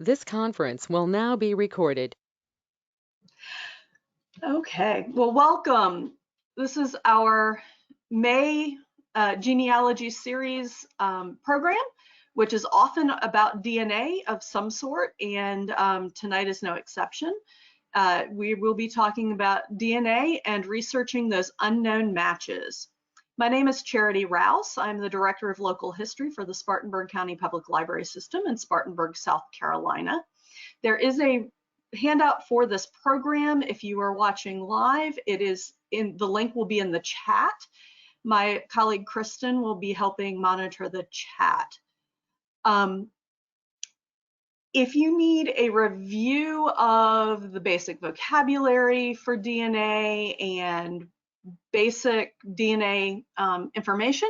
This conference will now be recorded. Okay, well, welcome. This is our May Genealogy Series program, which is often about DNA of some sort, and tonight is no exception. We will be talking about DNA and researching those unknown matches. My name is Charity Rouse. I'm the Director of Local History for the Spartanburg County Public Library System in Spartanburg, South Carolina. There is a handout for this program. If you are watching live, the link will be in the chat. My colleague Kristen will be helping monitor the chat. If you need a review of the basic vocabulary for DNA and basic DNA information,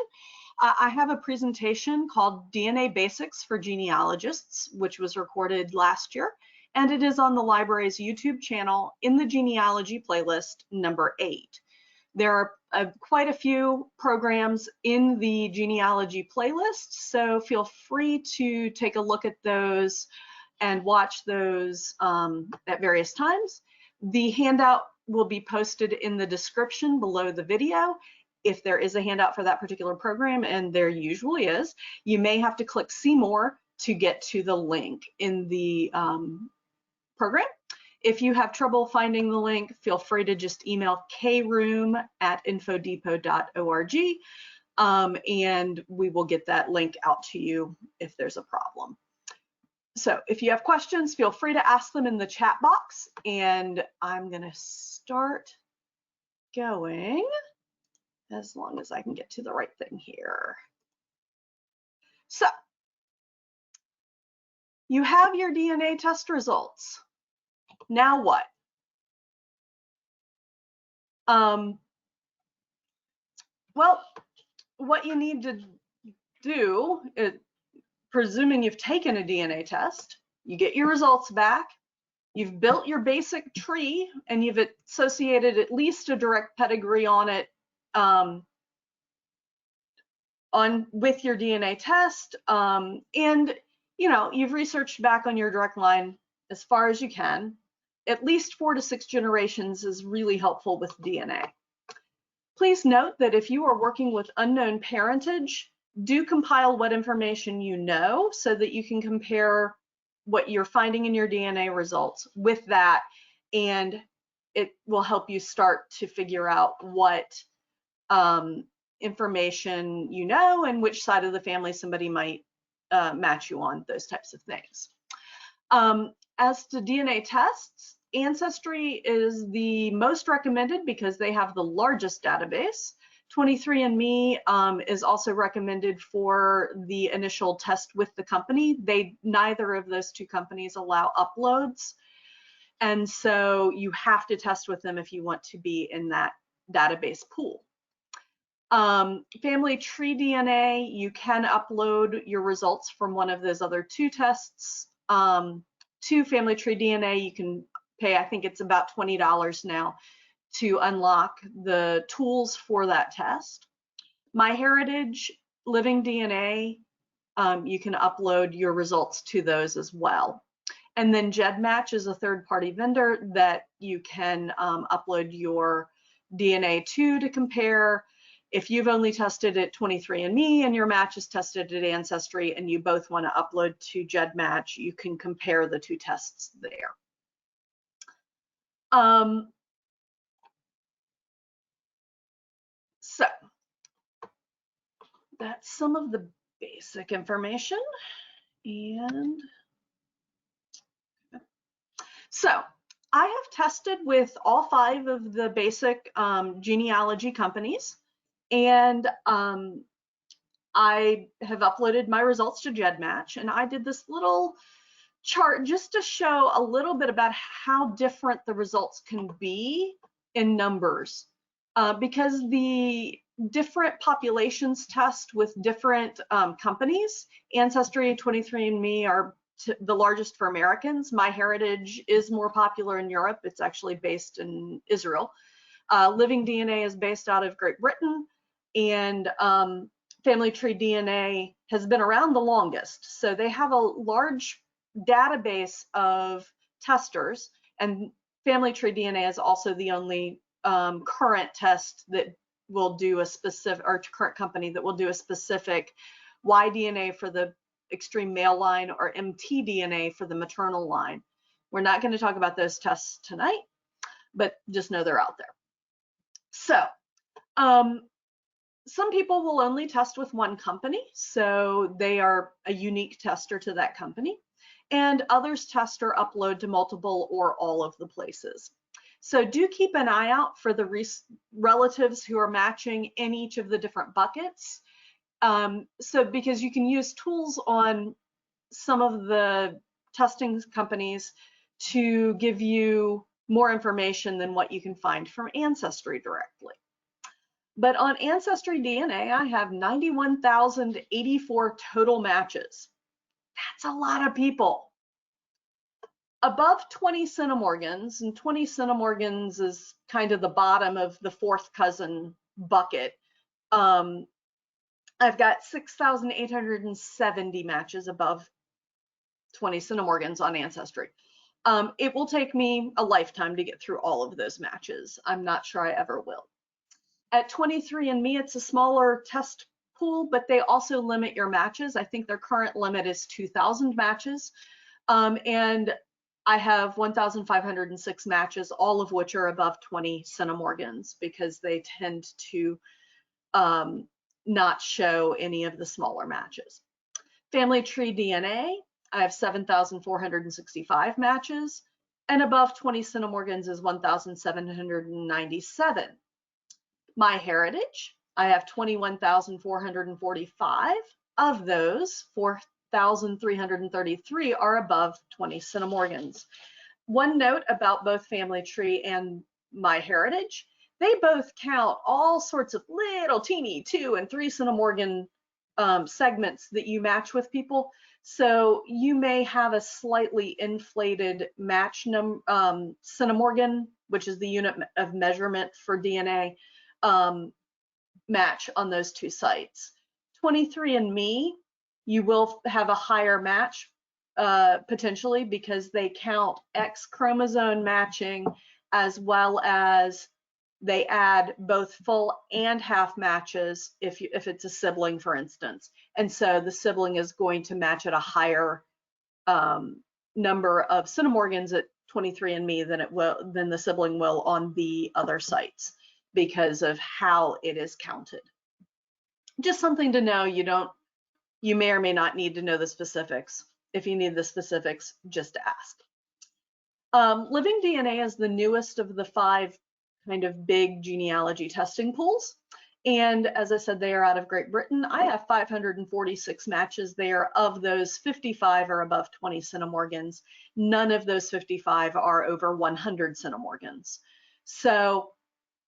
I have a presentation called DNA Basics for Genealogists, which was recorded last year, and it is on the library's YouTube channel in the genealogy playlist number 8. There are quite a few programs in the genealogy playlist, so feel free to take a look at those and watch those at various times. The handout will be posted in the description below the video. If there is a handout for that particular program, and there usually is, you may have to click see more to get to the link in the program. If you have trouble finding the link, feel free to just email kroom@infodepot.org, and we will get that link out to you if there's a problem. So if you have questions, feel free to ask them in the chat box, and I'm going to start going as long as I can get to the right thing here. So you have your DNA test results. Now what? Well, what you need to do is, presuming you've taken a DNA test, you get your results back, you've built your basic tree, and you've associated at least a direct pedigree on it with your DNA test, and you've researched back on your direct line as far as you can. At least 4 to 6 generations is really helpful with DNA. Please note that if you are working with unknown parentage, do compile what information you know so that you can compare what you're finding in your DNA results with that, and it will help you start to figure out what information you know and which side of the family somebody might match you on, those types of things. As to DNA tests, Ancestry is the most recommended because they have the largest database. 23andMe is also recommended for the initial test with the company. Neither of those two companies allow uploads, and so you have to test with them if you want to be in that database pool. Family Tree DNA, you can upload your results from one of those other two tests to Family Tree DNA. You can pay, I think it's about $20 now, to unlock the tools for that test. MyHeritage, Living DNA, you can upload your results to those as well. And then GEDmatch is a third-party vendor that you can upload your DNA to compare. If you've only tested at 23andMe and your match is tested at Ancestry and you both want to upload to GEDmatch, you can compare the two tests there. So that's some of the basic information. And so I have tested with all 5 of the basic genealogy companies, and I have uploaded my results to GEDmatch, and I did this little chart just to show a little bit about how different the results can be in numbers, because the different populations test with different companies. Ancestry, 23andMe are the largest for Americans. MyHeritage is more popular in Europe. It's actually based in Israel. Living DNA is based out of Great Britain, and Family Tree DNA has been around the longest. So they have a large database of testers, and Family Tree DNA is also the only current test that will do a specific, or current company that will do a specific Y-DNA for the extreme male line or mtDNA for the maternal line. We're not going to talk about those tests tonight, but just know they're out there. So some people will only test with one company, so they are a unique tester to that company, and others test or upload to multiple or all of the places. So do keep an eye out for the relatives who are matching in each of the different buckets. So because you can use tools on some of the testing companies to give you more information than what you can find from Ancestry directly. But on Ancestry DNA, I have 91,084 total matches. That's a lot of people. Above 20 centimorgans, and 20 centimorgans is kind of the bottom of the fourth cousin bucket. I've got 6,870 matches above 20 centimorgans on Ancestry. It will take me a lifetime to get through all of those matches. I'm not sure I ever will. At 23andMe, it's a smaller test pool, but they also limit your matches. I think their current limit is 2,000 matches. And I have 1,506 matches, all of which are above 20 centimorgans, because they tend to not show any of the smaller matches. Family Tree DNA, I have 7,465 matches, and above 20 centimorgans is 1,797. MyHeritage, I have 21,445. Of those, 4,333 are above 20 centimorgans. One note about both Family Tree and MyHeritage, they both count all sorts of little teeny 2 and 3 centimorgan segments that you match with people. So you may have a slightly inflated match centimorgan, which is the unit of measurement for DNA, match on those two sites. 23andMe, you will have a higher match potentially, because they count X chromosome matching, as well as they add both full and half matches if it's a sibling, for instance. And so the sibling is going to match at a higher number of centimorgans at 23andMe than the sibling will on the other sites, because of how it is counted. Just something to know. You may or may not need to know the specifics. If you need the specifics, just ask. Living DNA is the newest of the 5 kind of big genealogy testing pools. And as I said, they are out of Great Britain. I have 546 matches there. Of those, 55 are above 20 centimorgans. None of those 55 are over 100 centimorgans. So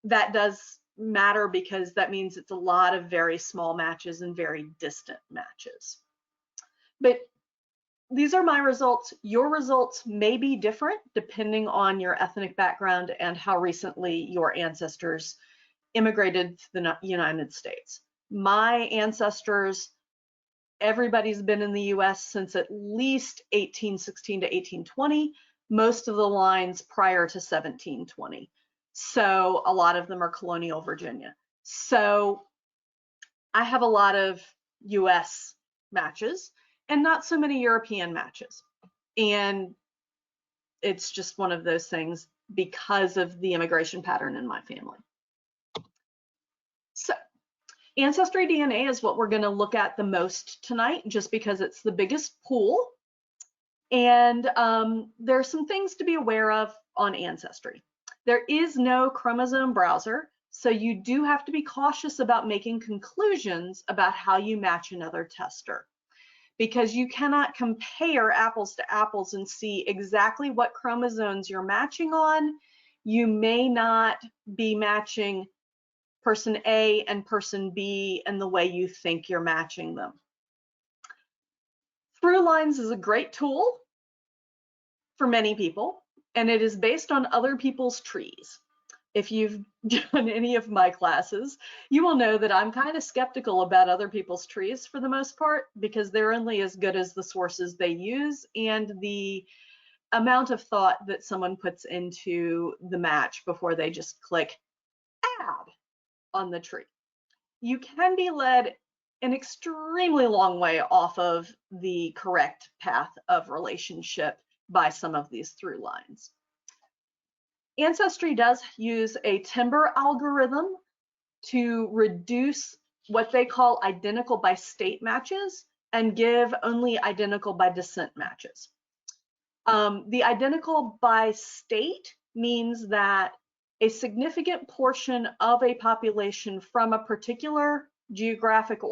that does matter, because that means it's a lot of very small matches and very distant matches. But these are my results. Your results may be different depending on your ethnic background and how recently your ancestors immigrated to the United States. My ancestors, everybody's been in the US since at least 1816 to 1820, most of the lines prior to 1720. So a lot of them are colonial Virginia. So I have a lot of US matches and not so many European matches. And it's just one of those things because of the immigration pattern in my family. So Ancestry DNA is what we're going to look at the most tonight, just because it's the biggest pool. And there are some things to be aware of on Ancestry. There is no chromosome browser, so you do have to be cautious about making conclusions about how you match another tester, because you cannot compare apples to apples and see exactly what chromosomes you're matching on. You may not be matching person A and person B in the way you think you're matching them. Through lines is a great tool for many people, and it is based on other people's trees. if you've done any of my classes, you will know that I'm kind of skeptical about other people's trees for the most part, because they're only as good as the sources they use and the amount of thought that someone puts into the match before they just click add on the tree. You can be led an extremely long way off of the correct path of relationship by some of these through lines. Ancestry does use a timber algorithm to reduce what they call identical by state matches and give only identical by descent matches. The identical by state means that a significant portion of a population from a particular geographic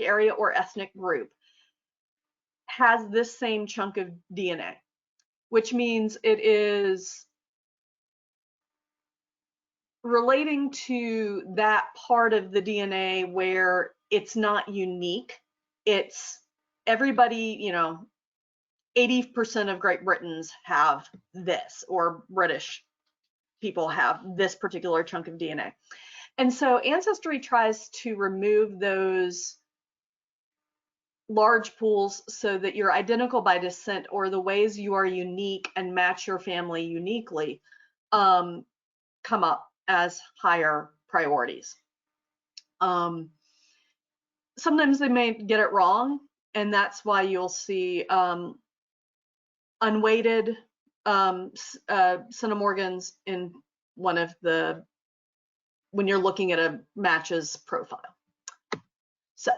area or ethnic group has this same chunk of DNA, which means it is relating to that part of the DNA where it's not unique. It's everybody, 80% of Great Britons have this, or British people have this particular chunk of DNA. And so Ancestry tries to remove those large pools so that you're identical by descent, or the ways you are unique and match your family uniquely, come up as higher priorities. Sometimes they may get it wrong, and that's why you'll see unweighted centimorgans in one of the, when you're looking at a match's profile. So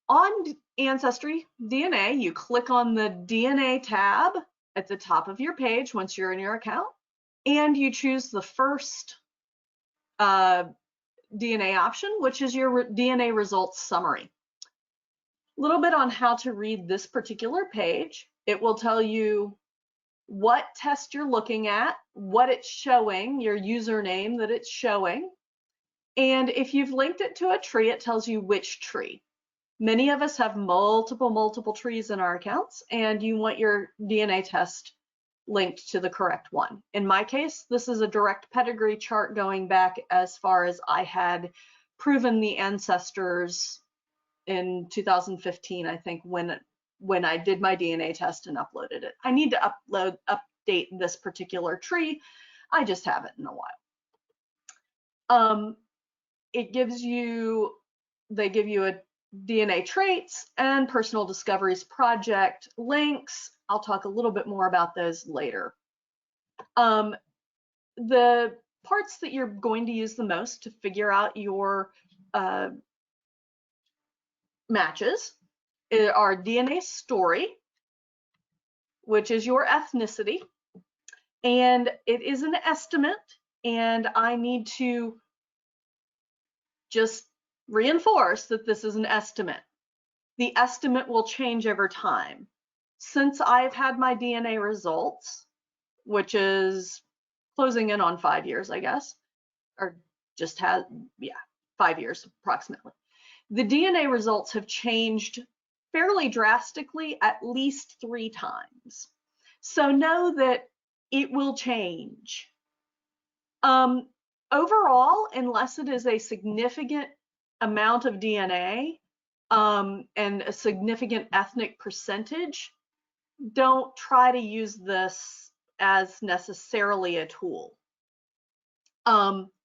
on Ancestry DNA, you click on the DNA tab at the top of your page once you're in your account, and you choose the first DNA option, which is your DNA results summary. A little bit on how to read this particular page. It will tell you what test you're looking at, what it's showing, your username that it's showing, and if you've linked it to a tree, it tells you which tree. Many of us have multiple trees in our accounts, and you want your DNA test linked to the correct one. In my case, this is a direct pedigree chart going back as far as I had proven the ancestors in 2015, I think, when I did my DNA test and uploaded it. I need to update this particular tree. I just haven't in a while. It gives you, they give you a DNA traits and personal discoveries project links. I'll talk a little bit more about those later. The parts that you're going to use the most to figure out your matches are DNA story, which is your ethnicity, and it is an estimate, and I need to just reinforce that this is an estimate. The estimate will change over time. Since I've had my DNA results, which is closing in on 5 years, I guess, or just had, 5 years approximately. The DNA results have changed fairly drastically at least 3 times. So know that it will change. Overall, unless it is a significant amount of DNA and a significant ethnic percentage, don't try to use this as necessarily a tool.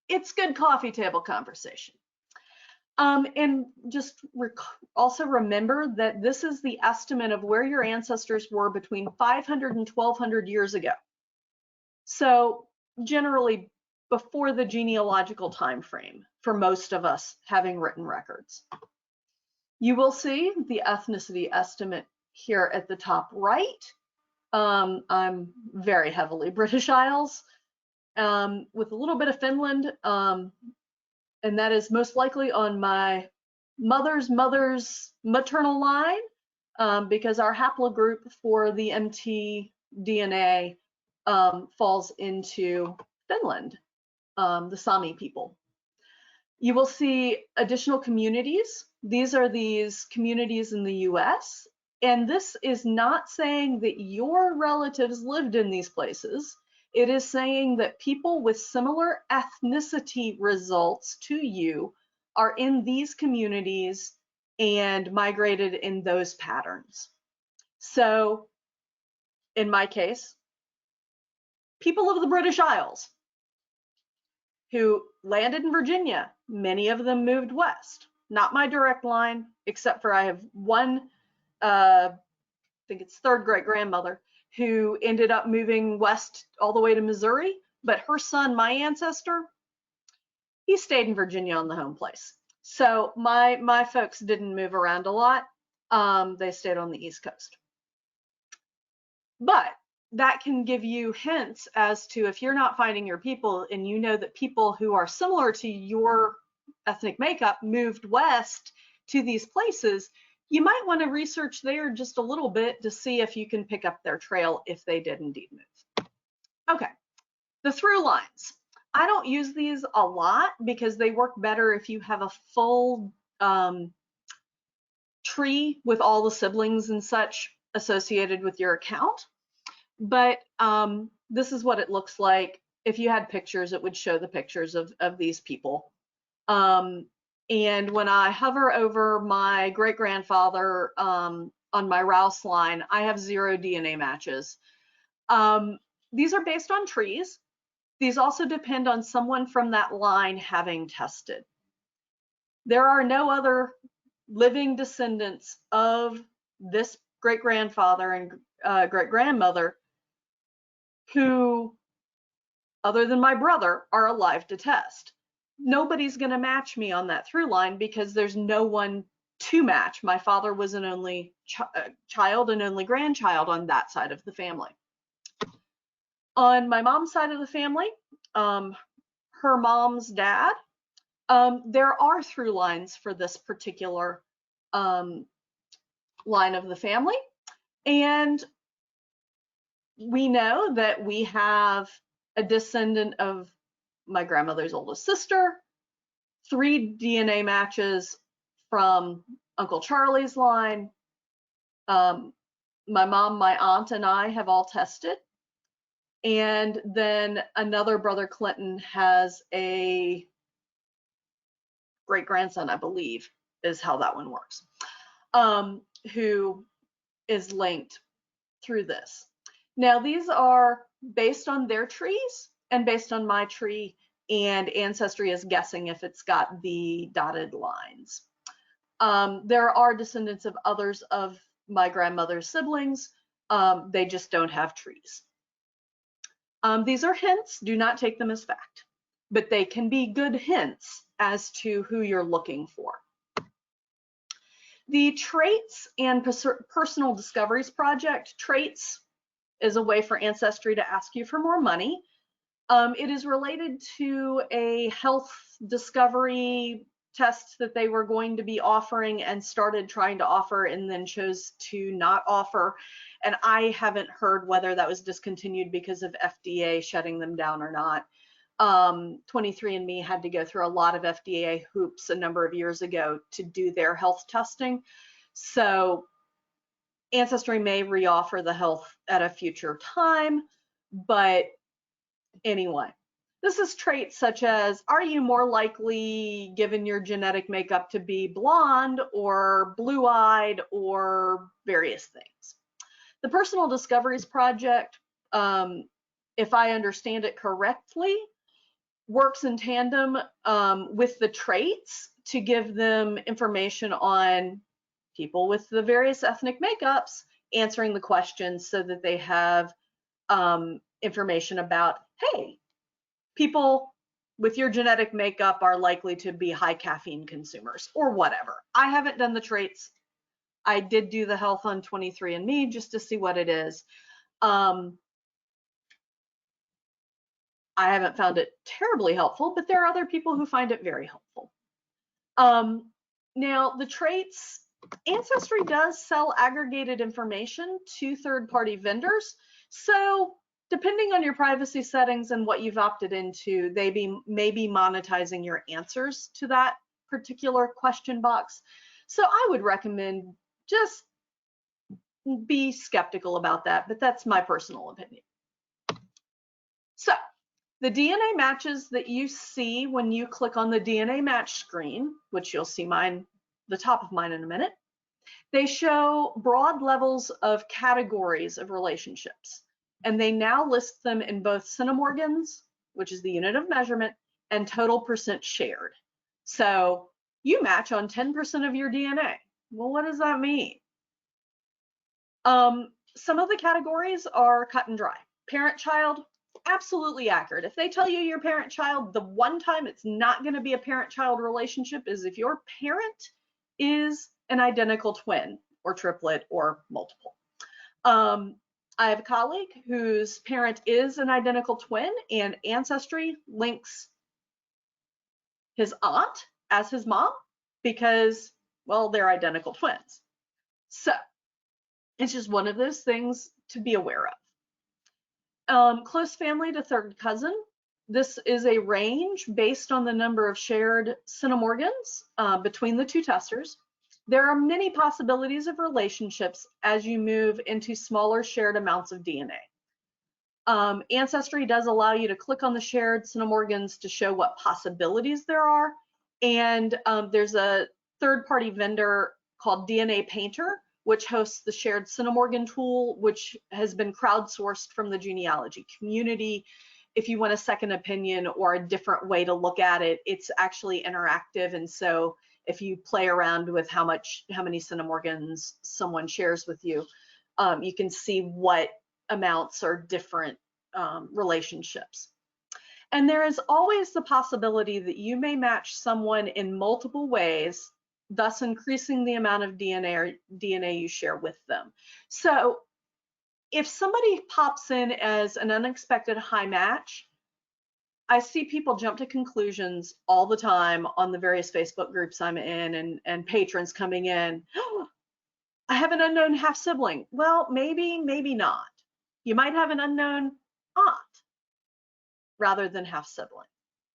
It's good coffee table conversation. And just also remember that this is the estimate of where your ancestors were between 500 and 1200 years ago. So generally before the genealogical time frame for most of us having written records. You will see the ethnicity estimate here at the top right. I'm very heavily British Isles, with a little bit of Finland, and that is most likely on my mother's maternal line, because our haplogroup for the mtDNA falls into Finland, the Sami people. You will see additional communities. These are these communities in the US, and this is not saying that your relatives lived in these places. It is saying that people with similar ethnicity results to you are in these communities and migrated in those patterns. So in my case, people of the British Isles who landed in Virginia, many of them moved west. Not my direct line, except for I have one, I think it's third great grandmother, who ended up moving west all the way to Missouri. But her son, my ancestor, he stayed in Virginia on the home place. So my folks didn't move around a lot. They stayed on the East Coast. But that can give you hints as to, if you're not finding your people and you know that people who are similar to your ethnic makeup moved west to these places, you might want to research there just a little bit to see if you can pick up their trail if they did indeed move. Okay, the through lines. I don't use these a lot because they work better if you have a full tree with all the siblings and such associated with your account. But this is what it looks like. If you had pictures, it would show the pictures of these people. And when I hover over my great grandfather on my Rouse line, I have 0 DNA matches. These are based on trees. These also depend on someone from that line having tested. There are no other living descendants of this great grandfather and great grandmother who, other than my brother, are alive to test. Nobody's going to match me on that through line because there's no one to match. My father was an only child and only grandchild on that side of the family. On my mom's side of the family, her mom's dad, there are through lines for this particular line of the family. And we know that we have a descendant of my grandmother's oldest sister, 3 DNA matches from Uncle Charlie's line. My mom, my aunt, and I have all tested. And then another brother Clinton has a great grandson, I believe, is how that one works, who is linked through this. Now, these are based on their trees and based on my tree, and Ancestry is guessing if it's got the dotted lines. There are descendants of others of my grandmother's siblings. They just don't have trees. These are hints. Do not take them as fact, but they can be good hints as to who you're looking for. The Traits and Personal Discoveries Project. Traits is a way for Ancestry to ask you for more money. It is related to a health discovery test that they were going to be offering and started trying to offer and then chose to not offer. And I haven't heard whether that was discontinued because of FDA shutting them down or not. 23andMe had to go through a lot of FDA hoops a number of years ago to do their health testing. So Ancestry may reoffer the health at a future time, but anyway, this is traits such as, are you more likely, given your genetic makeup, to be blonde or blue-eyed or various things. The Personal Discoveries Project, if I understand it correctly, works in tandem with the traits to give them information on people with the various ethnic makeups, answering the questions so that they have information about, hey, people with your genetic makeup are likely to be high caffeine consumers or whatever. I haven't done the traits. I did do the health on 23andMe just to see what it is. I haven't found it terribly helpful, but there are other people who find it very helpful. Now, the traits, Ancestry does sell aggregated information to third-party vendors. So depending on your privacy settings and what you've opted into, they may be monetizing your answers to that particular question box. So I would recommend just be skeptical about that, but that's my personal opinion. So the DNA matches that you see when you click on the DNA match screen, which you'll see the top of mine in a minute, they show broad levels of categories of relationships. And they now list them in both centimorgans, which is the unit of measurement, and total percent shared. So you match on 10% of your DNA. Well, what does that mean? Some of the categories are cut and dry. Parent-child, absolutely accurate. If they tell you you're parent-child, the one time it's not going to be a parent-child relationship is if your parent is an identical twin or triplet or multiple. I have a colleague whose parent is an identical twin, and Ancestry links his aunt as his mom because, well, they're identical twins. So it's just one of those things to be aware of. Close family to third cousin. This is a range based on the number of shared centimorgans between the two testers. There are many possibilities of relationships as you move into smaller shared amounts of DNA. Ancestry does allow you to click on the shared centimorgans to show what possibilities there are. And there's a third-party vendor called DNA Painter, which hosts the shared centimorgan tool, which has been crowdsourced from the genealogy community. If you want a second opinion or a different way to look at it, it's actually interactive. And so if you play around with how many centimorgans someone shares with you, you can see what amounts are different relationships. And there is always the possibility that you may match someone in multiple ways, thus increasing the amount of DNA you share with them. So if somebody pops in as an unexpected high match, I see people jump to conclusions all the time on the various Facebook groups I'm in, and patrons coming in. Oh, I have an unknown half sibling. Well, maybe, maybe not. You might have an unknown aunt rather than half sibling.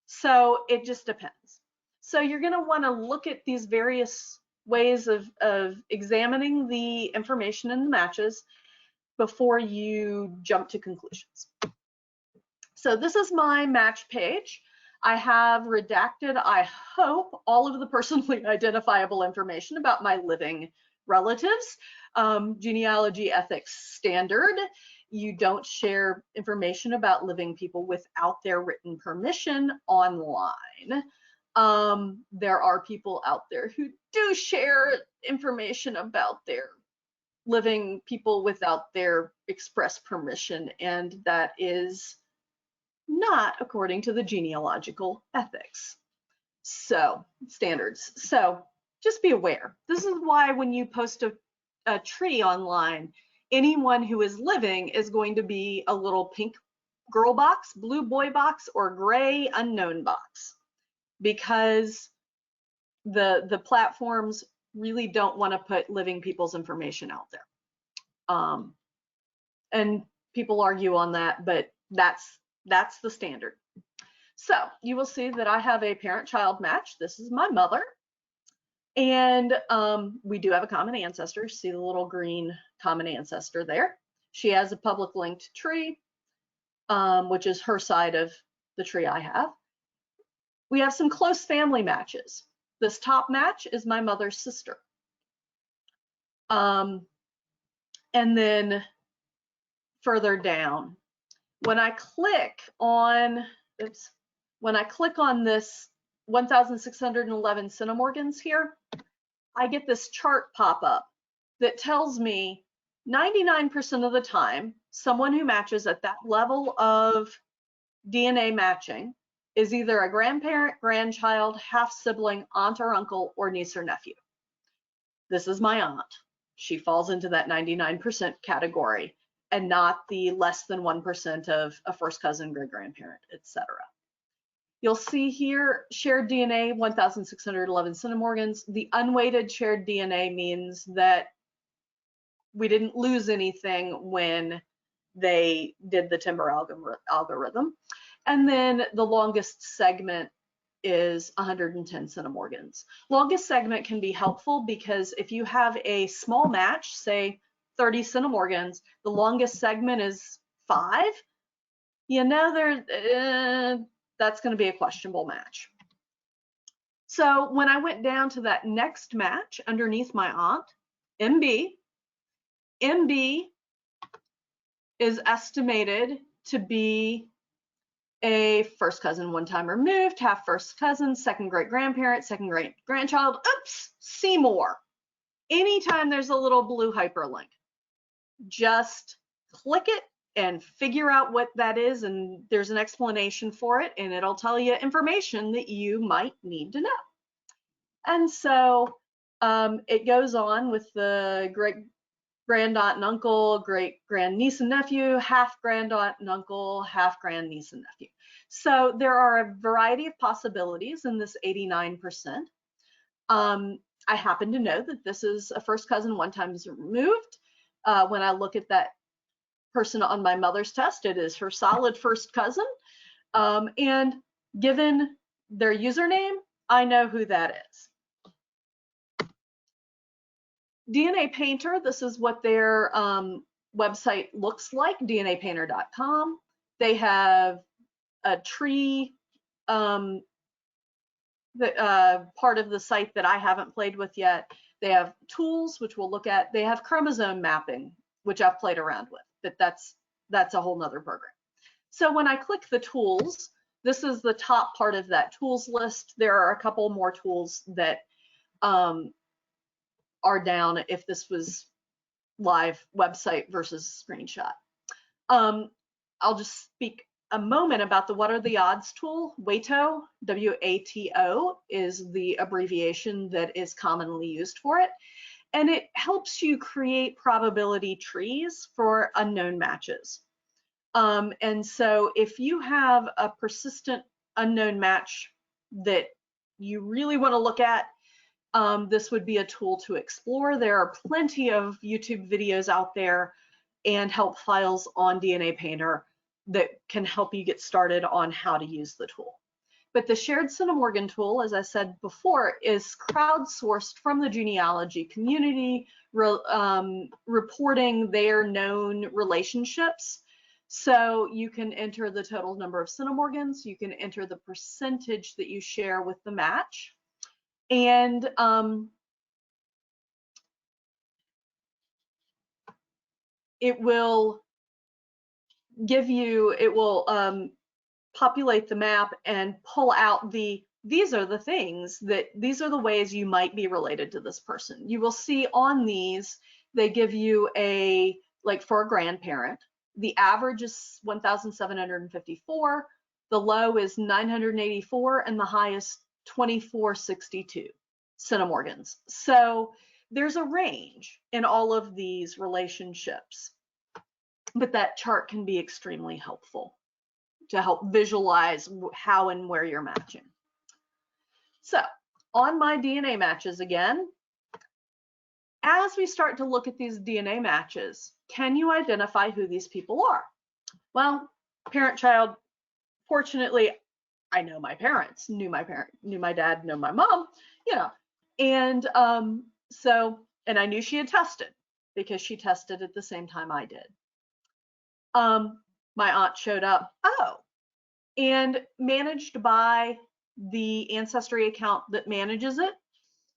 So it just depends. So you're going to want to look at these various ways of examining the information in the matches before you jump to conclusions. So this is my match page. I have redacted, I hope, all of the personally identifiable information about my living relatives. Genealogy ethics standard. You don't share information about living people without their written permission online. There are people out there who do share information about their living people without their express permission, and that is not according to the genealogical ethics. So, standards. So, just be aware. This is why when you post a tree online, anyone who is living is going to be a little pink girl box, blue boy box, or gray unknown box, because the platforms really don't want to put living people's information out there. And people argue on that, but that's the standard. So you will see that I have a parent-child match. This is my mother. And we do have a common ancestor. See the little green common ancestor there. She has a public linked tree, which is her side of the tree I have. We have some close family matches. This top match is my mother's sister. And then further down, when I click on, when I click on this 1,611 centimorgans here, I get this chart pop up that tells me 99% of the time, someone who matches at that level of DNA matching is either a grandparent, grandchild, half sibling, aunt or uncle, or niece or nephew. This is my aunt. She falls into that 99% category, and not the less than 1% of a first cousin, great grandparent, etc. You'll see here shared DNA 1,611 centimorgans. The unweighted shared DNA means that we didn't lose anything when they did the Timber algorithm. And then the longest segment is 110 centimorgans. Longest segment can be helpful because if you have a small match, say 30 centimorgans, the longest segment is 5. you know, that's going to be a questionable match. So when I went down to that next match underneath my aunt, MB is estimated to be a first cousin one time removed, half first cousin, second great grandparent, second great grandchild. Oops, see more. Anytime there's a little blue hyperlink, just click it and figure out what that is, and there's an explanation for it, and it'll tell you information that you might need to know. And so it goes on with the great grandaunt and uncle, great grandniece and nephew, half grandaunt and uncle, half grandniece and nephew. So there are a variety of possibilities in this 89%. I happen to know that this is a first cousin one times removed. When I look at that person on my mother's test, it is her solid first cousin. And given their username, I know who that is. DNA Painter, this is what their website looks like, dnapainter.com. They have a tree part of the site that I haven't played with yet. They have tools, which we'll look at. They have chromosome mapping, which I've played around with, but that's a whole nother program. So when I click the tools, this is the top part of that tools list. There are a couple more tools that are down if this was live website versus screenshot. I'll just speak a moment about the what are the odds tool. WATO, W-A-T-O, is the abbreviation that is commonly used for it. And it helps you create probability trees for unknown matches. And so if you have a persistent unknown match that you really want to look at, this would be a tool to explore. There are plenty of YouTube videos out there and help files on DNA Painter that can help you get started on how to use the tool. But the shared centimorgan tool, as I said before, is crowdsourced from the genealogy community, reporting their known relationships. So you can enter the total number of centimorgans, you can enter the percentage that you share with the match, and it will give you, it will populate the map and pull out these are the things that, these are the ways you might be related to this person. You will see on these, they give you a, like for a grandparent, the average is 1,754, the low is 984, and the high is 2462 centimorgans. So there's a range in all of these relationships, but that chart can be extremely helpful to help visualize how and where you're matching. So on my DNA matches again, as we start to look at these DNA matches, can you identify who these people are? Well, parent-child, fortunately, I know my parents, knew my dad, know my mom, you know, and and I knew she had tested because she tested at the same time I did. My aunt showed up, and managed by the Ancestry account that manages it.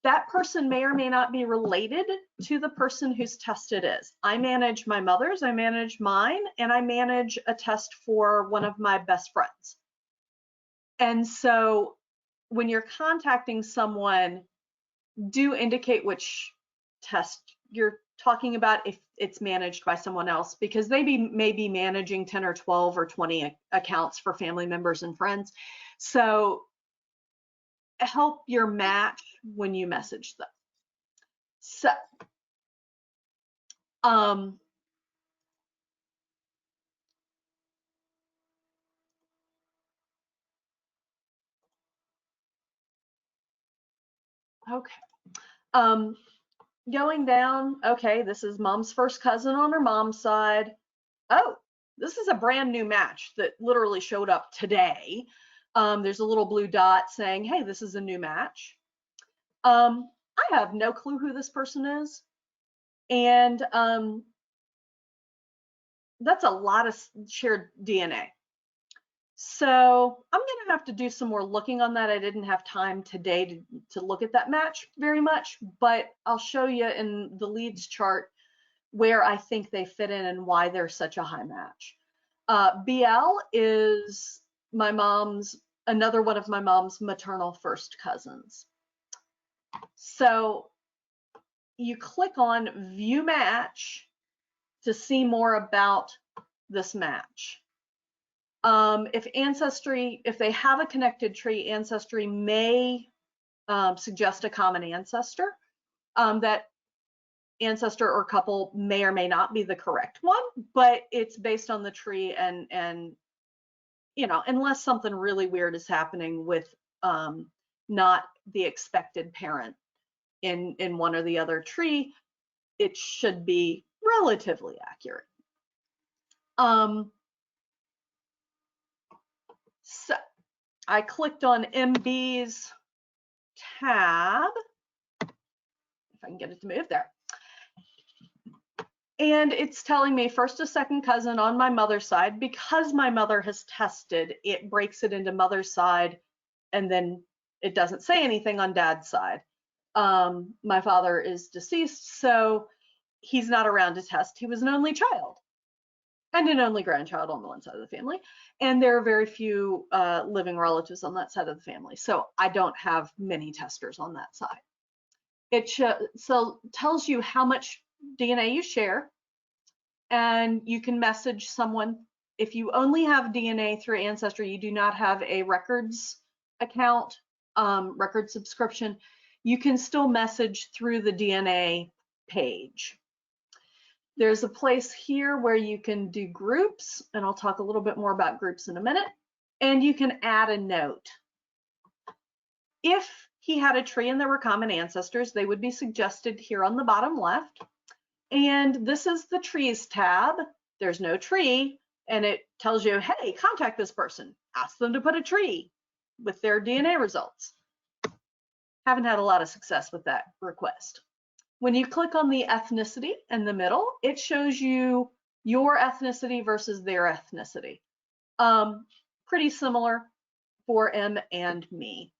That person may or may not be related to the person whose test it is. I manage my mother's, I manage mine, and I manage a test for one of my best friends. And so when you're contacting someone, do indicate which test you're talking about if it's managed by someone else, because they may be managing 10 or 12 or 20 accounts for family members and friends. So help your match when you message them. So okay, going down, okay, this is mom's first cousin on her mom's side. Oh, this is a brand new match that literally showed up today. There's a little blue dot saying, hey, this is a new match. I have no clue who this person is. And that's a lot of shared DNA. So I'm going to have to do some more looking on that. I didn't have time today to look at that match very much, but I'll show you in the leads chart where I think they fit in and why they're such a high match. BL is another one of my mom's maternal first cousins. So you click on View Match to see more about this match. If they have a connected tree, Ancestry may suggest a common ancestor. That ancestor or couple may or may not be the correct one, but it's based on the tree, and you know, unless something really weird is happening with not the expected parent in one or the other tree, it should be relatively accurate. So I clicked on MB's tab, if I can get it to move there. And it's telling me first to second cousin on my mother's side. Because my mother has tested, it breaks it into mother's side, and then it doesn't say anything on dad's side. My father is deceased, so he's not around to test. He was an only child and an only grandchild on the one side of the family. And there are very few living relatives on that side of the family. So I don't have many testers on that side. It tells you how much DNA you share, and you can message someone. If you only have DNA through Ancestry, you do not have a records account, record subscription, you can still message through the DNA page. There's a place here where you can do groups, and I'll talk a little bit more about groups in a minute, and you can add a note. If he had a tree and there were common ancestors, they would be suggested here on the bottom left. And this is the trees tab. There's no tree, and it tells you, hey, contact this person. Ask them to put a tree with their DNA results. Haven't had a lot of success with that request. When you click on the ethnicity in the middle, it shows you your ethnicity versus their ethnicity. Pretty similar for M and me.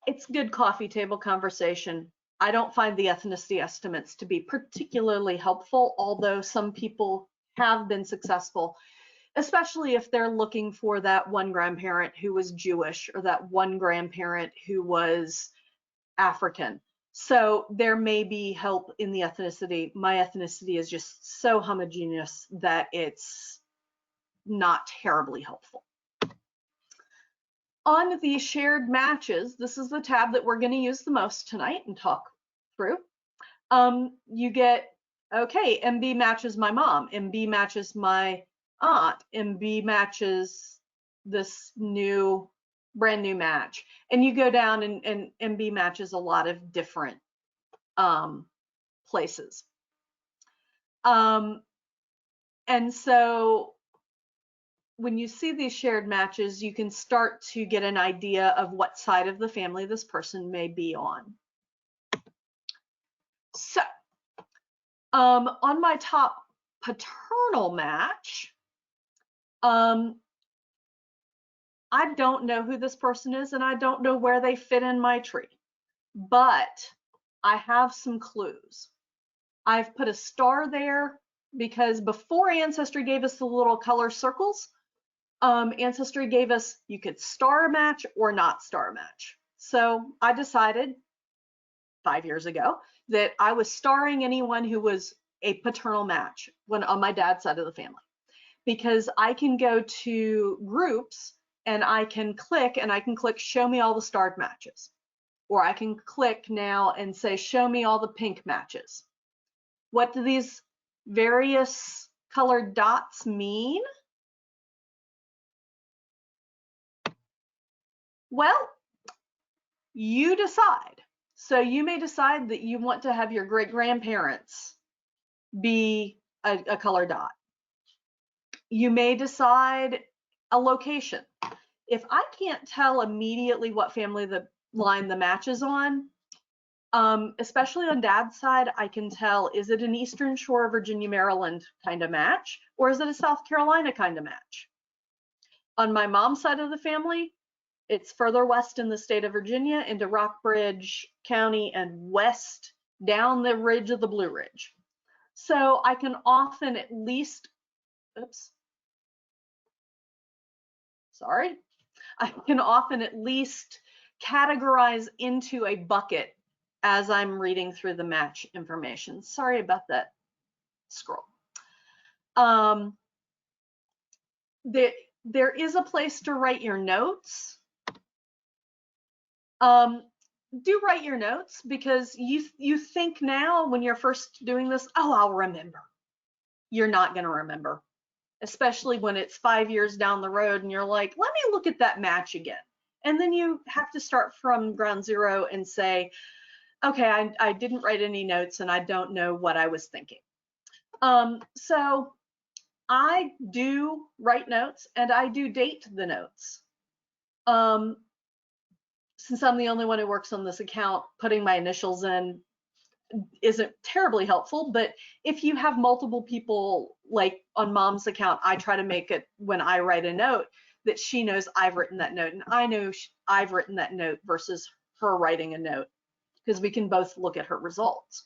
It's good coffee table conversation. I don't find the ethnicity estimates to be particularly helpful, although some people have been successful, especially if they're looking for that one grandparent who was Jewish or that one grandparent who was African. So there may be help in the ethnicity. My ethnicity is just so homogeneous that it's not terribly helpful. On the shared matches, this is the tab that we're going to use the most tonight and talk through. You get, okay, MB matches my mom, MB matches my aunt, MB matches this brand new match. And you go down and MB matches a lot of different places. And so when you see these shared matches, you can start to get an idea of what side of the family this person may be on. So on my top paternal match, I don't know who this person is, and I don't know where they fit in my tree, but I have some clues. I've put a star there because before Ancestry gave us the little color circles, Ancestry gave us, you could star match or not star match. So I decided 5 years ago that I was starring anyone who was a paternal match when on my dad's side of the family, because I can go to groups and I can click show me all the starred matches, or I can click now and say show me all the pink matches. What do these various colored dots mean? Well, you decide. So you may decide that you want to have your great grandparents be a color dot. You may decide a location. If I can't tell immediately what family line the match is on, Especially on dad's side, I can tell, is it an Eastern Shore, Virginia, Maryland kind of match, or is it a South Carolina kind of match? On my mom's side of the family, it's further west in the state of Virginia into Rockbridge County and west down the ridge of the Blue Ridge. So I can often at least, I can often at least categorize into a bucket as I'm reading through the match information. Sorry about that scroll. There is a place to write your notes. Do write your notes, because you think now when you're first doing this, oh, I'll remember. You're not going to remember, especially when it's 5 years down the road and you're like, let me look at that match again. And then you have to start from ground zero and say, okay, I didn't write any notes and I don't know what I was thinking. So I do write notes and I do date the notes. Since I'm the only one who works on this account, putting my initials in isn't terribly helpful, but if you have multiple people, like on mom's account, I try to make it when I write a note that she knows I've written that note and I know I've written that note versus her writing a note, because we can both look at her results.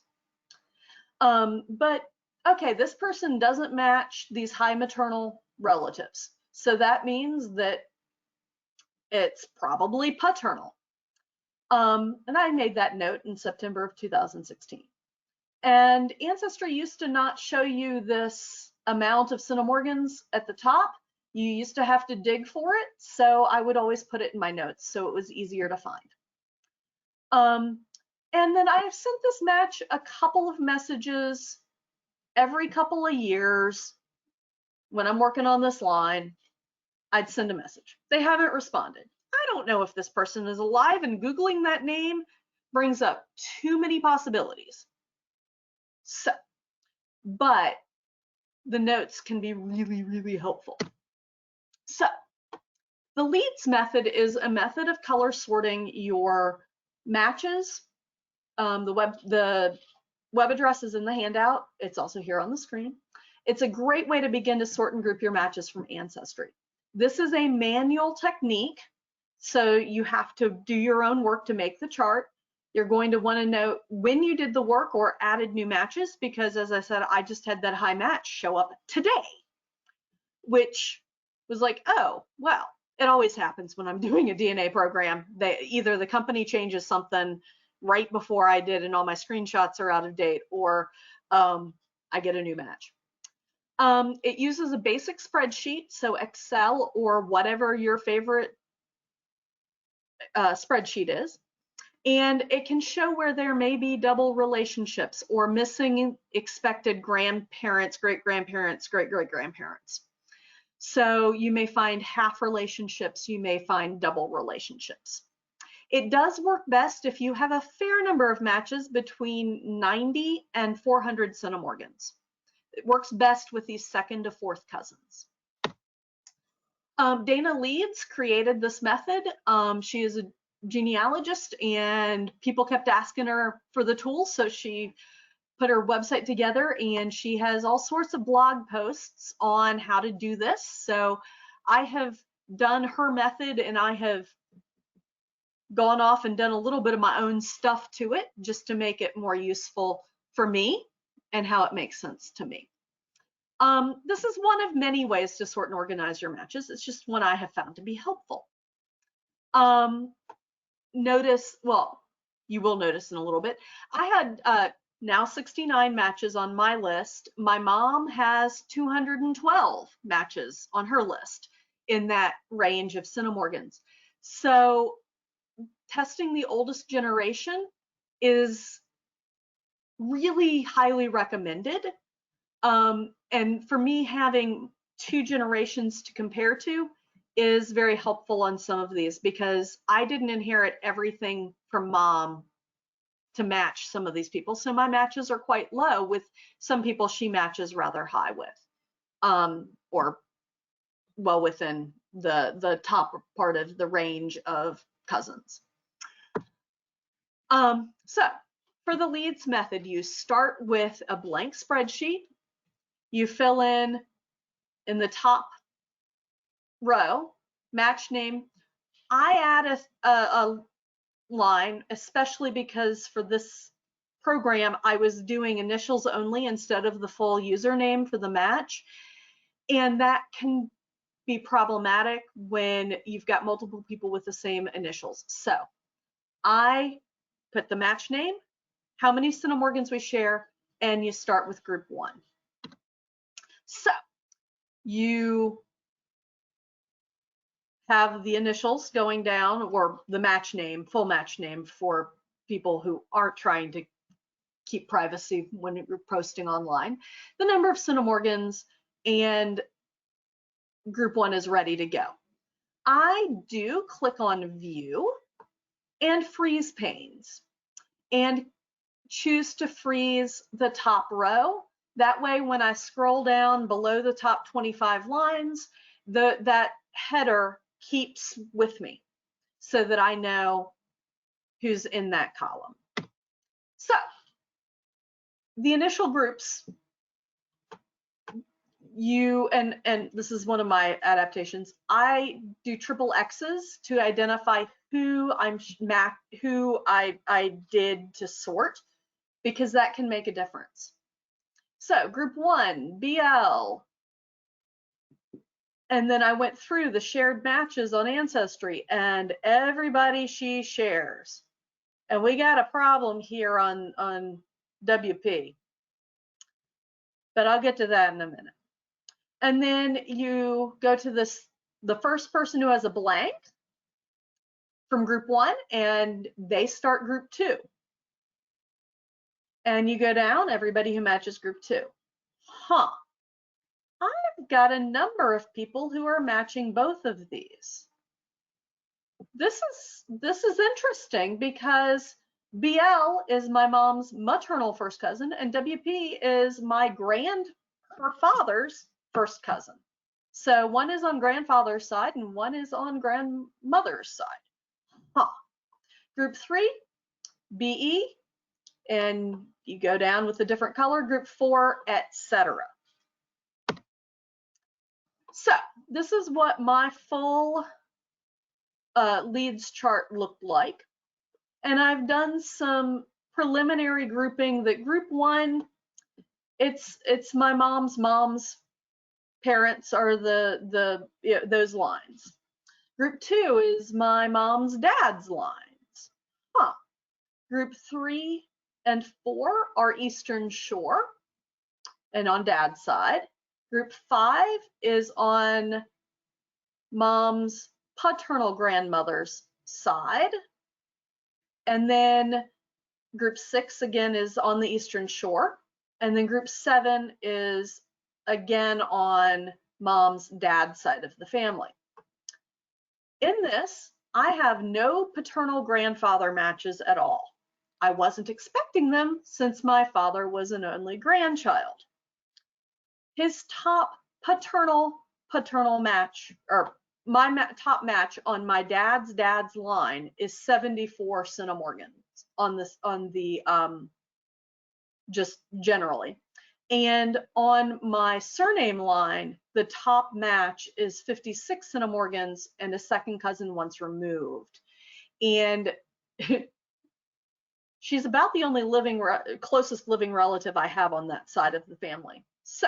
But okay, this person doesn't match these high maternal relatives. So that means that it's probably paternal. And I made that note in September of 2016. And Ancestry used to not show you this amount of centimorgans at the top. You used to have to dig for it. So I would always put it in my notes so it was easier to find. And then I have sent this match a couple of messages every couple of years. When I'm working on this line, I'd send a message. They haven't responded. I don't know if this person is alive, and Googling that name brings up too many possibilities. So, but the notes can be really, really helpful. So the leads method is a method of color sorting your matches. The web address is in the handout. It's also here on the screen. It's a great way to begin to sort and group your matches from Ancestry. This is a manual technique, so you have to do your own work to make the chart. You're going to want to know when you did the work or added new matches, because as I said, I just had that high match show up today, which was like, oh, well, it always happens when I'm doing a DNA program. Either the company changes something right before I did and all my screenshots are out of date, or I get a new match. It uses a basic spreadsheet, so Excel or whatever your favorite spreadsheet is, and it can show where there may be double relationships or missing expected grandparents, great-grandparents, great-great-grandparents. So you may find half relationships, you may find double relationships. It does work best if you have a fair number of matches between 90 and 400 centimorgans. It works best with these second to fourth cousins. Dana Leeds created this method. She is a genealogist and people kept asking her for the tools, so she put her website together, and she has all sorts of blog posts on how to do this. So I have done her method and I have gone off and done a little bit of my own stuff to it just to make it more useful for me and how it makes sense to me. This is one of many ways to sort and organize your matches. It's just one I have found to be helpful. Notice, well, you will notice in a little bit, I had now 69 matches on my list. My mom has 212 matches on her list in that range of centimorgans. So testing the oldest generation is really highly recommended. And for me, having 2 generations to compare to is very helpful on some of these, because I didn't inherit everything from mom to match some of these people. So my matches are quite low. With some people, she matches rather high with, or well within the top part of the range of cousins. So for the leads method, you start with a blank spreadsheet. You fill in the top row, match name. I add a line, especially because for this program, I was doing initials only instead of the full username for the match. And that can be problematic when you've got multiple people with the same initials. So I put the match name, how many centimorgans we share, and you start with group 1. So you have the initials going down, or the match name, full match name for people who aren't trying to keep privacy when you're posting online, the number of centimorgans, and group 1 is ready to go. I do click on view and freeze panes and choose to freeze the top row. That way, when I scroll down below the top 25 lines, that header keeps with me so that I know who's in that column. So the initial groups, and this is one of my adaptations, I do triple X's to identify who I did to sort, because that can make a difference. So group 1, BL, and then I went through the shared matches on Ancestry and everybody she shares. And we got a problem here on WP, but I'll get to that in a minute. And then you go to the first person who has a blank from group 1, and they start group 2. And you go down, everybody who matches group 2. I've got a number of people who are matching both of these. This is interesting because BL is my mom's maternal first cousin, and WP is her father's first cousin. So one is on grandfather's side and one is on grandmother's side. Group 3, BE, and you go down with a different color, group 4, etc. So this is what my full leads chart looked like. And I've done some preliminary grouping. That group 1, it's my mom's parents are those lines. Group 2 is my mom's dad's lines. Group 3 and 4 are Eastern Shore and on dad's side. Group 5 is on mom's paternal grandmother's side. And then group 6 again is on the Eastern Shore. And then group 7 is again on mom's dad's side of the family. In this, I have no paternal grandfather matches at all. I wasn't expecting them since my father was an only grandchild. His top paternal match, or my top match on my dad's line, is 74 centimorgans on the just generally. And on my surname line, the top match is 56 centimorgans and a second cousin once removed. And she's about the only closest living relative I have on that side of the family. So,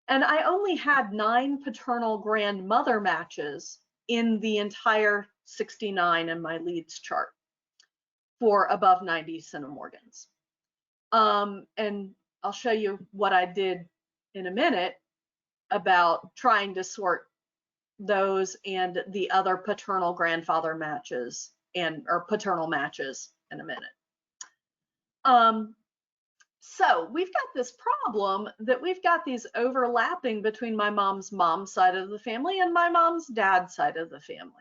and I only had 9 paternal grandmother matches in the entire 69 in my leads chart for above 90 centimorgans. And I'll show you what I did in a minute about trying to sort those and the other paternal grandfather matches or paternal matches in a minute. So we've got this problem that we've got these overlapping between my mom's side of the family and my mom's dad's side of the family.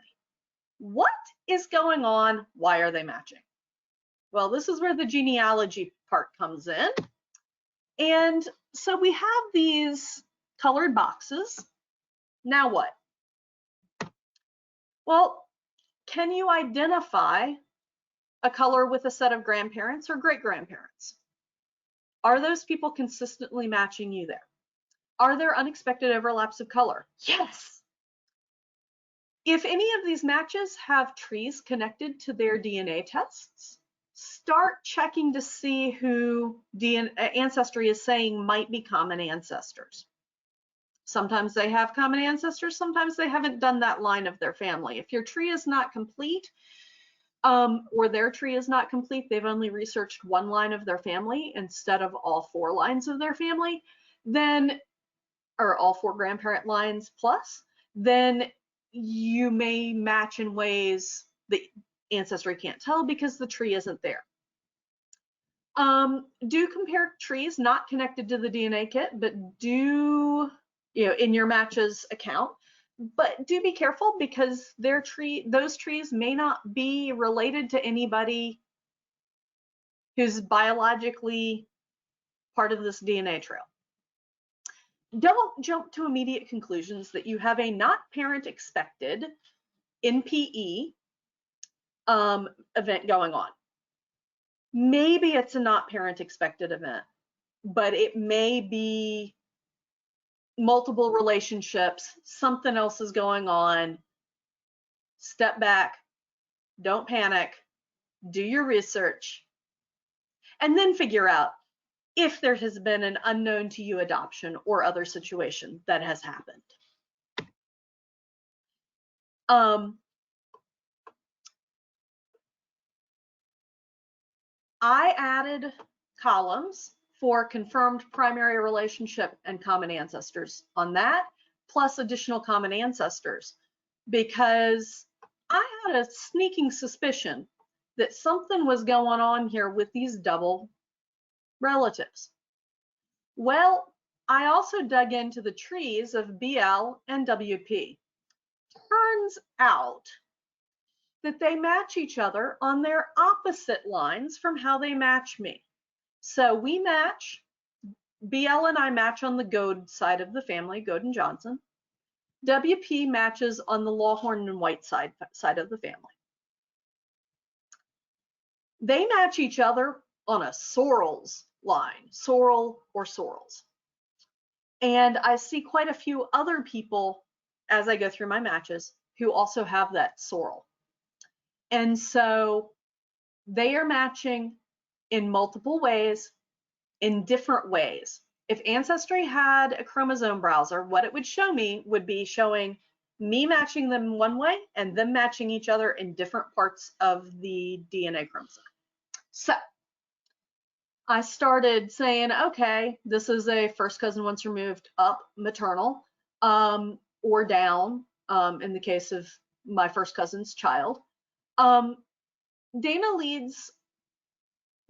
What is going on? Why are they matching? Well, this is where the genealogy part comes in. And so we have these colored boxes. Now what? Well, can you identify a color with a set of grandparents or great-grandparents. Are those people consistently matching you there? Are there unexpected overlaps of color? Yes. If any of these matches have trees connected to their DNA tests, start checking to see who Ancestry is saying might be common ancestors. Sometimes they have common ancestors, sometimes they haven't done that line of their family. If your tree is not complete, or their tree is not complete, they've only researched one line of their family instead of all 4 lines of their family, then, or all 4 grandparent lines plus, then you may match in ways that Ancestry can't tell because the tree isn't there. Do compare trees not connected to the DNA kit, but do, in your matches account, but do be careful because those trees may not be related to anybody who's biologically part of this DNA trail. Don't jump to immediate conclusions that you have a not parent expected NPE event going on. Maybe it's a not parent expected event, but it may be multiple relationships, something else is going on. Step back, don't panic, do your research, and then figure out if there has been an unknown to you adoption or other situation that has happened. I added columns for confirmed primary relationship and common ancestors on that, plus additional common ancestors, because I had a sneaking suspicion that something was going on here with these double relatives. Well, I also dug into the trees of BL and WP. Turns out that they match each other on their opposite lines from how they match me. So we match, BL and I match on the Goad side of the family, Goad and Johnson. WP matches on the Lawhorn and White side of the family. They match each other on a sorrels line, sorrel or sorrels. And I see quite a few other people as I go through my matches who also have that sorrel. And so they are matching in multiple ways, in different ways. If Ancestry had a chromosome browser, what it would show me would be showing me matching them one way and them matching each other in different parts of the DNA chromosome. So I started saying, okay, this is a first cousin once removed up maternal, or down, in the case of my first cousin's child. Dana Leeds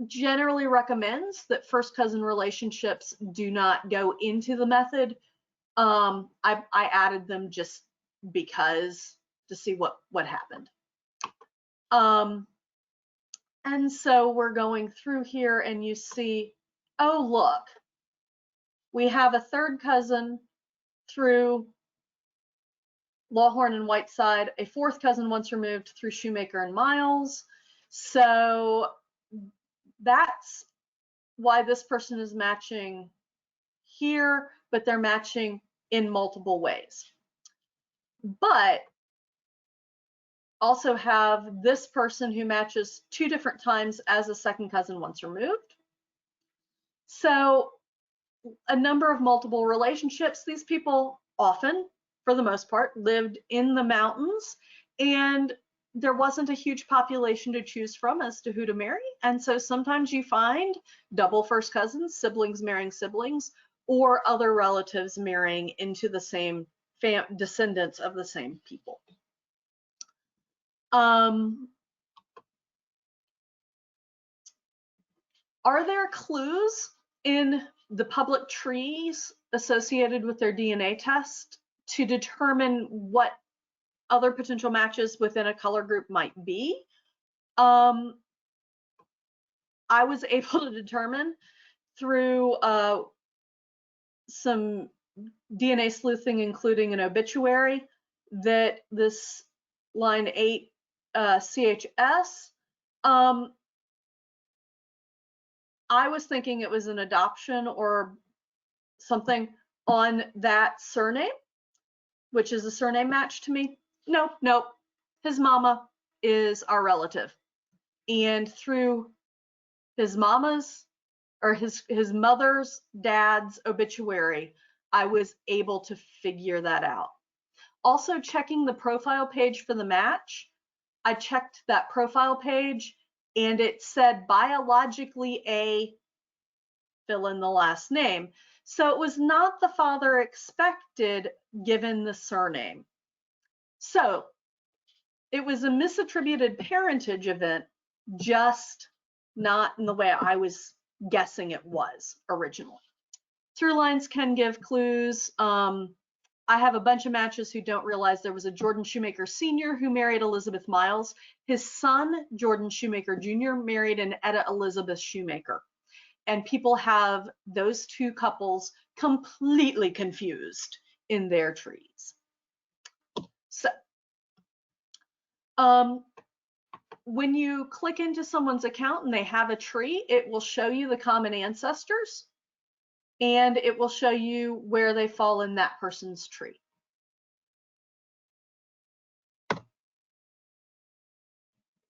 generally recommends that first cousin relationships do not go into the method. I added them just because to see what happened. And so we're going through here and you see, oh, look, we have a third cousin through Lawhorn and Whiteside, a fourth cousin once removed through Shoemaker and Miles. So that's why this person is matching here, but they're matching in multiple ways. But also have this person who matches 2 different times as a second cousin once removed. So a number of multiple relationships. These people often, for the most part, lived in the mountains, and there wasn't a huge population to choose from as to who to marry. And so sometimes you find double first cousins, siblings marrying siblings, or other relatives marrying into the same descendants of the same people. Are there clues in the public trees associated with their DNA test to determine what other potential matches within a color group might be? I was able to determine through some DNA sleuthing, including an obituary, that this line 8 CHS I was thinking it was an adoption or something on that surname, which is a surname match to me. Nope. His mama is our relative. And through his mama's or his mother's dad's obituary, I was able to figure that out. Also, checking the profile page for the match, I checked that profile page and it said biologically a fill in the last name. So it was not the father expected given the surname. So it was a misattributed parentage event, just not in the way I was guessing it was originally. Through lines can give clues. I have a bunch of matches who don't realize there was a Jordan Shoemaker Sr. who married Elizabeth Miles. His son, Jordan Shoemaker Jr., married an Etta Elizabeth Shoemaker. And people have those two couples completely confused in their trees. So, when you click into someone's account and they have a tree, it will show you the common ancestors and it will show you where they fall in that person's tree.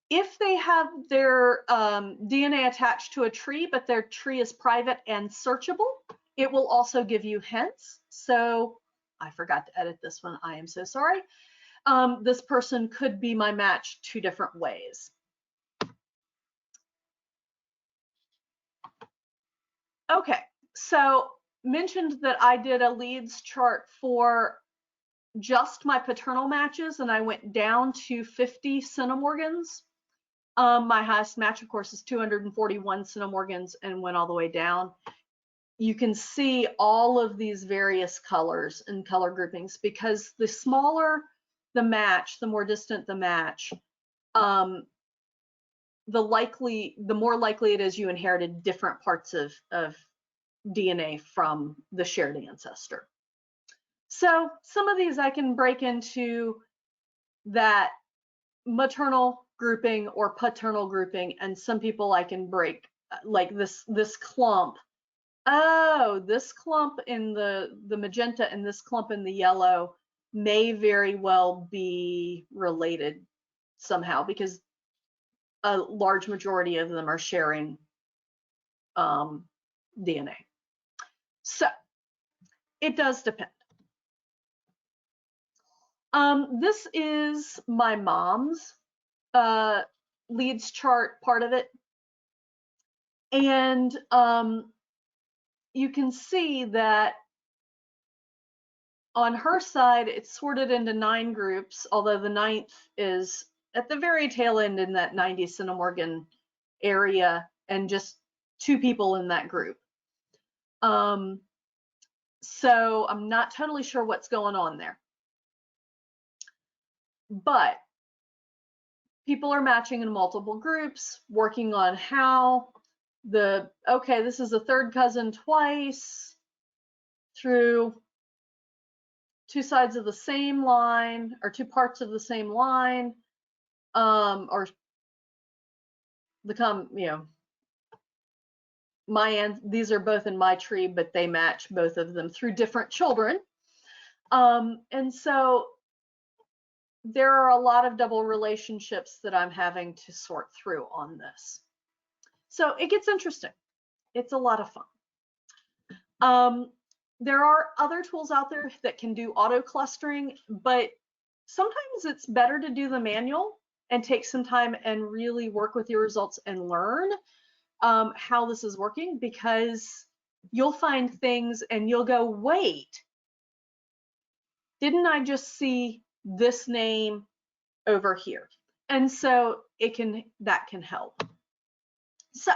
If they have their DNA attached to a tree, but their tree is private and searchable, it will also give you hints. So I forgot to edit this one. I am so sorry. This person could be my match 2 different ways. Okay, so mentioned that I did a leads chart for just my paternal matches and I went down to 50 centimorgans. My highest match, of course, is 241 centimorgans and went all the way down. You can see all of these various colors and color groupings because the smaller the match, the more distant the match, the more likely it is you inherited different parts of DNA from the shared ancestor. So some of these I can break into that maternal grouping or paternal grouping, and some people I can break like this clump. Oh, this clump in the magenta and this clump in the yellow may very well be related somehow because a large majority of them are sharing DNA. So it does depend. This is my mom's leads chart, part of it. And you can see that on her side, it's sorted into 9 groups, although the 9th is at the very tail end in that 90 centimorgan area and just 2 people in that group. So I'm not totally sure what's going on there. But people are matching in multiple groups, working on how okay, this is a 3rd cousin twice through 2 sides of the same line or 2 parts of the same line, or these are both in my tree, but they match both of them through different children. And so there are a lot of double relationships that I'm having to sort through on this. So it gets interesting. It's a lot of fun. There are other tools out there that can do auto clustering, but sometimes it's better to do the manual and take some time and really work with your results and learn how this is working, because you'll find things and you'll go, wait, didn't I just see this name over here? And so that can help. So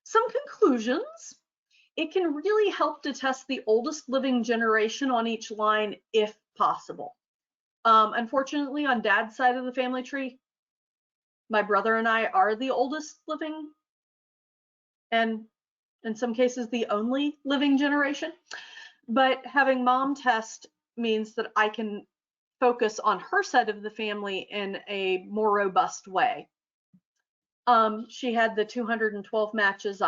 some conclusions. It can really help to test the oldest living generation on each line if possible. Unfortunately, on Dad's side of the family tree, my brother and I are the oldest living, and in some cases the only living generation. But having Mom test means that I can focus on her side of the family in a more robust way. She had the 212 matches.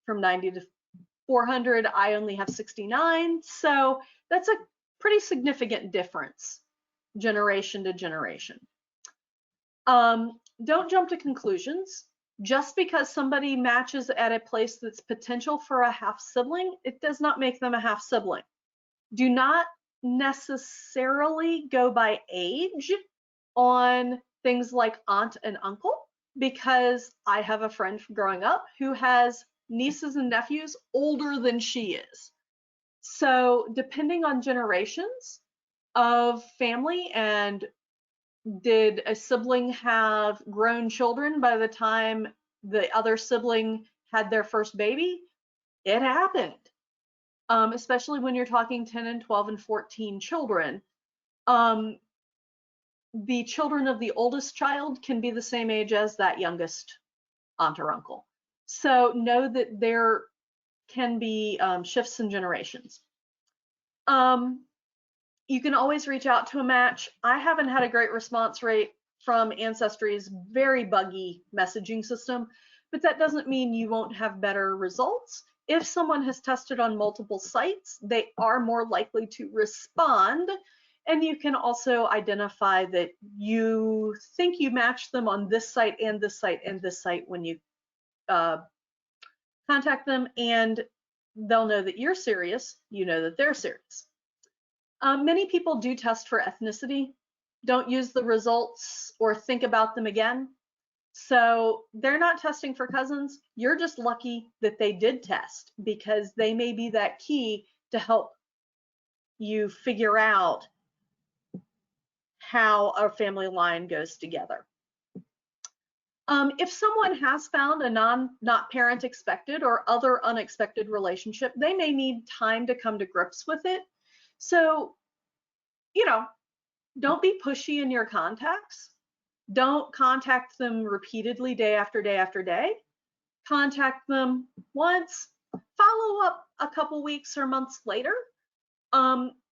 From 90 to 400, I only have 69. So that's a pretty significant difference generation to generation. Don't jump to conclusions. Just because somebody matches at a place that's potential for a half sibling, it does not make them a half sibling. Do not necessarily go by age on things like aunt and uncle, because I have a friend from growing up who has nieces and nephews older than she is. So depending on generations of family, and did a sibling have grown children by the time the other sibling had their first baby? It happened, especially when you're talking 10 and 12 and 14 children. The children of the oldest child can be the same age as that youngest aunt or uncle. So know that there can be shifts in generations. You can always reach out to a match. I haven't had a great response rate from Ancestry's very buggy messaging system, but that doesn't mean you won't have better results. If someone has tested on multiple sites, they are more likely to respond. And you can also identify that you think you matched them on this site and this site and this site when you contact them, and they'll know that you're serious, you know that they're serious. Many people do test for ethnicity. Don't use the results or think about them again. So they're not testing for cousins. You're just lucky that they did test, because they may be that key to help you figure out how a family line goes together. If someone has found a not parent expected or other unexpected relationship, they may need time to come to grips with it. So, don't be pushy in your contacts. Don't contact them repeatedly day after day after day. Contact them once, follow up a couple weeks or months later.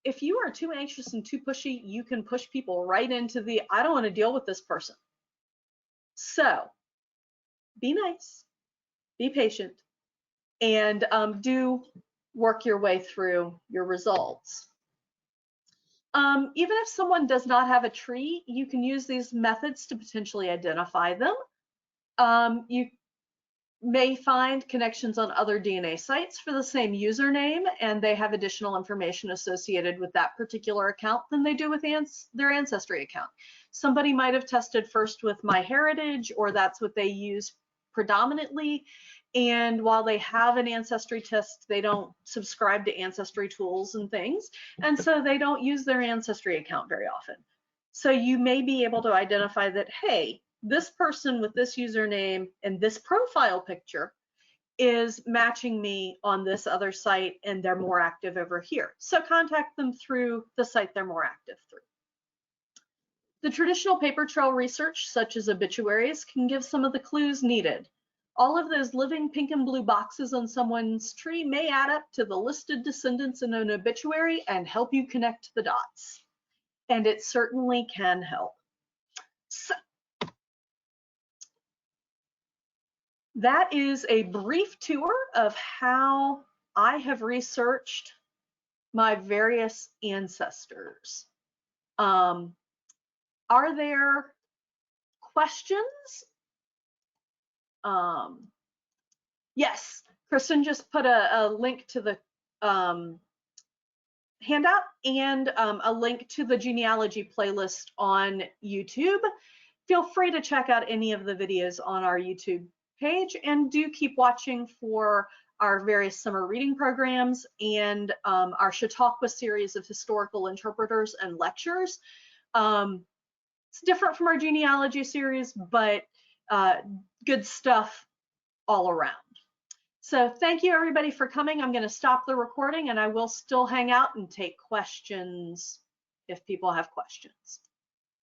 If you are too anxious and too pushy, you can push people right into the, I don't want to deal with this person. So be nice, be patient, and do work your way through your results. Even if someone does not have a tree, you can use these methods to potentially identify them. You may find connections on other DNA sites for the same username, and they have additional information associated with that particular account than they do with their Ancestry account. Somebody might have tested first with MyHeritage, or that's what they use predominantly. And while they have an Ancestry test, they don't subscribe to Ancestry tools and things. And so they don't use their Ancestry account very often. So you may be able to identify that, hey, this person with this username and this profile picture is matching me on this other site, and they're more active over here. So contact them through the site they're more active through. The traditional paper trail research, such as obituaries, can give some of the clues needed. All of those living pink and blue boxes on someone's tree may add up to the listed descendants in an obituary and help you connect the dots. And it certainly can help. So, that is a brief tour of how I have researched my various ancestors. Are there questions? Yes, Kristen just put a link to the handout and a link to the genealogy playlist on YouTube. Feel free to check out any of the videos on our YouTube page, and do keep watching for our various summer reading programs and our Chautauqua series of historical interpreters and lectures. It's different from our genealogy series, but good stuff all around. So thank you everybody for coming. I'm going to stop the recording, and I will still hang out and take questions if people have questions.